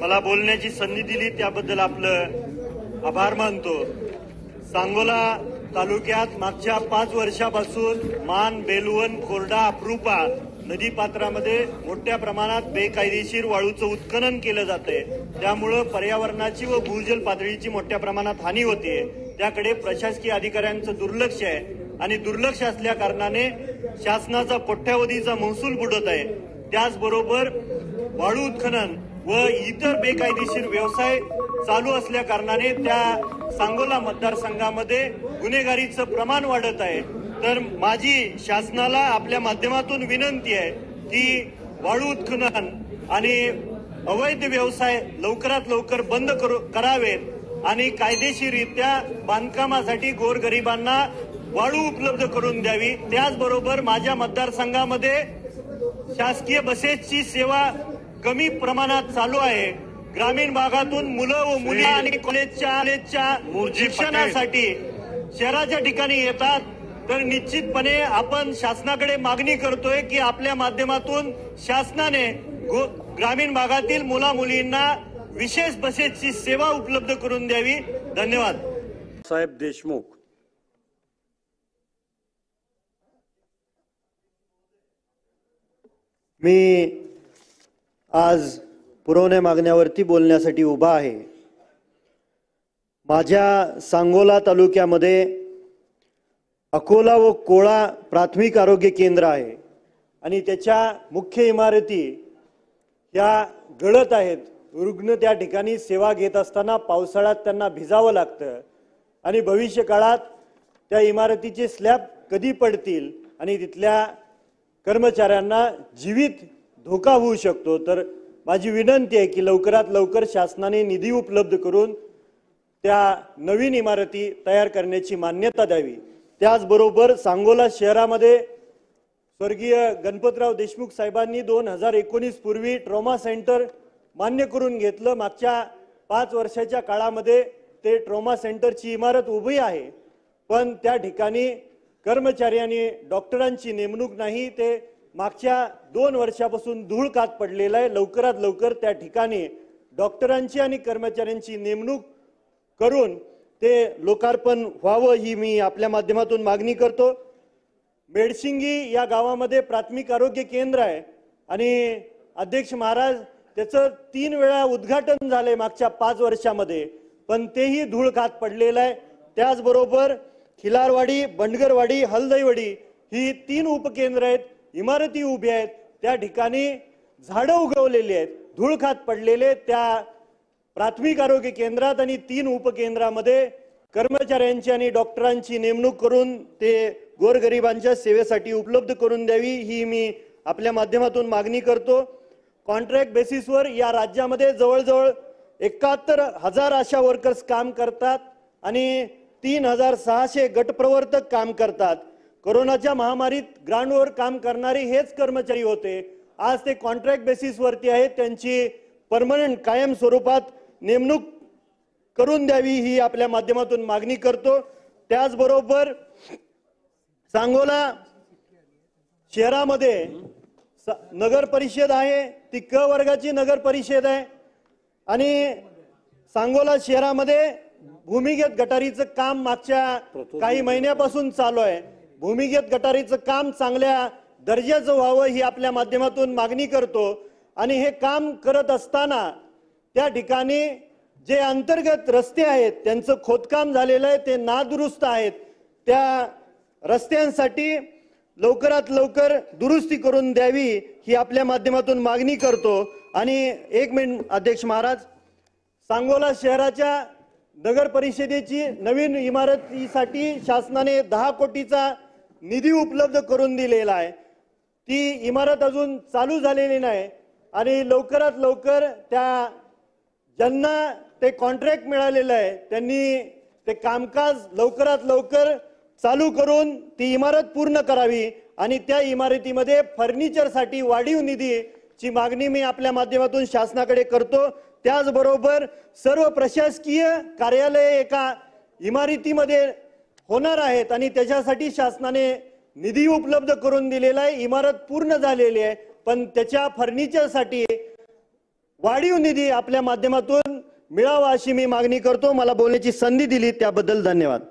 मला बोलण्याची संधी दिली त्याबद्दल आपलं आभार मानतो। सांगोला तालुक्यात मागच्या 5 वर्षापासून मान, बेलवण, कोरडा, अप्रूपा नदीपात्रामध्ये मोठ्या प्रमाणात बेकायदेशीर वाळूचं उत्खनन केलं जातंय। त्यामुळे पर्यावरणाची व भूजल पातळीची मोठ्या प्रमाणात हानी होते। त्याकडे प्रशासकीय अधिकाऱ्यांचं दुर्लक्ष आहे आणि दुर्लक्ष असल्या कारणाने शासनाचा कोट्यावधीचा महसूल बुडत आहे। त्याचबरोबर वाळू उत्खनन व इतर बेकायदेशीर व्यवसाय चालू असल्या कारणाने त्या सांगोला मतदारसंघामध्ये गुन्हेगारीचं प्रमाण वाढत आहे। तर माझी शासनाला आपल्या माध्यमातून विनंती आहे की वाळू उत्खनन आणि अवैध व्यवसाय लवकरात लवकर बंद करावेत आणि कायदेशीररित्या बांधकामासाठी गोरगरिबांना वाळू उपलब्ध करून द्यावी। त्याचबरोबर माझ्या मतदारसंघामध्ये शासकीय बसेसची सेवा कमी प्रमाणात चालू आहे। ग्रामीण भागातून मुलं व मुली आणि कॉलेजच्या शिक्षणासाठी शहराच्या ठिकाणी येतात। तर निश्चितपणे आपण शासनाकडे मागणी करतोय की आपल्या माध्यमातून शासनाने ग्रामीण भागातील मुला मुलींना विशेष बसेसची सेवा उपलब्ध करून द्यावी। धन्यवाद। साहेब देशमुख। मी आज पुरवण्या मागण्यावरती बोलण्यासाठी उभा आहे। माझ्या सांगोला तालुक्यामध्ये अकोला व कोळा प्राथमिक आरोग्य केंद्र आहे आणि त्याच्या मुख्य इमारती ह्या गळत आहेत। रुग्ण त्या ठिकाणी सेवा घेत असताना पावसाळ्यात त्यांना भिजावं लागतं आणि भविष्य काळात त्या इमारतीचे स्लॅब कधी पडतील आणि तिथल्या कर्मचाऱ्यांना जीवित धोका होऊ शकतो। तर माझी विनंती आहे की लवकरात लवकर शासनाने निधी उपलब्ध करून त्या नवीन इमारती तयार करण्याची मान्यता द्यावी। त्याचबरोबर सांगोला शहरामध्ये स्वर्गीय गणपतराव देशमुख साहेबांनी 2019 पूर्वी ट्रॉमा सेंटर मान्य करून घेतलं। मागच्या 5 वर्षाच्या काळामध्ये ते ट्रॉमा सेंटरची इमारत उभी आहे, पण त्या ठिकाणी कर्मचारी आणि डॉक्टरांची नेमणूक नाही। ते मागच्या 2 वर्षापासून धूळ खात पडलेलं आहे। लवकरात लवकर त्या ठिकाणी डॉक्टरांची आणि कर्मचाऱ्यांची नेमणूक करून ते लोकार्पण व्हावं ही मी आपल्या माध्यमातून मागणी करतो। मेडशिंगी या गावामध्ये प्राथमिक आरोग्य केंद्र आहे आणि अध्यक्ष महाराज त्याचं 3 वेळा उद्घाटन झाले मागच्या 5 वर्षामध्ये, पण तेही धूळ खात पडलेलं आहे। त्याचबरोबर खिलारवाडी, बंडगरवाडी, हलदैवाडी ही 3 उपकेंद्र आहेत, इमारती उभ्या आहेत। त्या ठिकाणी झाडं उगवलेली आहेत, धूळ खात पडलेले। त्या प्राथमिक आरोग्य केंद्रात आणि 3 उपकेंद्रामध्ये कर्मचाऱ्यांची आणि डॉक्टरांची नेमणूक करून ते गोरगरिबांच्या सेवेसाठी उपलब्ध करून द्यावी ही मी आपल्या माध्यमातून मागणी करतो। कॉन्ट्रॅक्ट बेसिसवर या राज्यामध्ये जवळजवळ 71,000 आशा वर्कर्स काम करतात आणि 3,600 गटप्रवर्तक काम करतात। कोरोनाच्या महामारीत ग्राउंडवर काम करणारे हेच कर्मचारी होते, आज ते कॉन्ट्रॅक्ट बेसिसवरती आहेत। त्यांची परमनंट कायम स्वरूपात नेमणूक करून द्यावी ही आपल्या माध्यमातून मागणी करतो। त्याचबरोबर सांगोला शहरामध्ये नगर परिषद आहे, ती क वर्गाची नगर परिषद आहे आणि सांगोला शहरामध्ये भूमिगत गटारीचं काम मागच्या काही महिन्यापासून चालू आहे। भूमिगत गटारीचं काम चांगल्या दर्जाचं व्हावं ही आपल्या माध्यमातून मागणी करतो आणि हे काम करत असताना त्या ठिकाणी जे अंतर्गत रस्ते आहेत त्यांचं खोदकाम झालेलं आहे, ते नादुरुस्त आहेत। त्या रस्त्यांसाठी लवकरात लवकर दुरुस्ती करून द्यावी ही आपल्या माध्यमातून मागणी करतो। आणि 1 मिनिट अध्यक्ष महाराज, सांगोला शहराच्या नगर परिषदेची नवीन इमारतीसाठी शासनाने 10 कोटीचा निधी उपलब्ध करून दिलेला आहे। ती इमारत अजून चालू झालेली नाही आणि लवकरात लवकर त्या ज्यांना ते कॉन्ट्रॅक्ट मिळालेलं आहे त्यांनी ते कामकाज लवकरात लवकर चालू करून ती इमारत पूर्ण करावी आणि त्या इमारतीमध्ये फर्निचरसाठी वाढीव निधीची मागणी मी आपल्या माध्यमातून शासनाकडे करतो। त्याचबरोबर सर्व प्रशासकीय कार्यालय एका इमारतीमध्ये होणार आहेत आणि त्याच्यासाठी शासनाने निधी उपलब्ध करून दिलेला आहे। इमारत पूर्ण झालेली आहे, पण त्याच्या फर्निचरसाठी वाढीव निधी आपल्या माध्यमातून मिळावा अशी मी मागणी करतो. मला बोलण्याची संधी दिली त्याबद्दल धन्यवाद.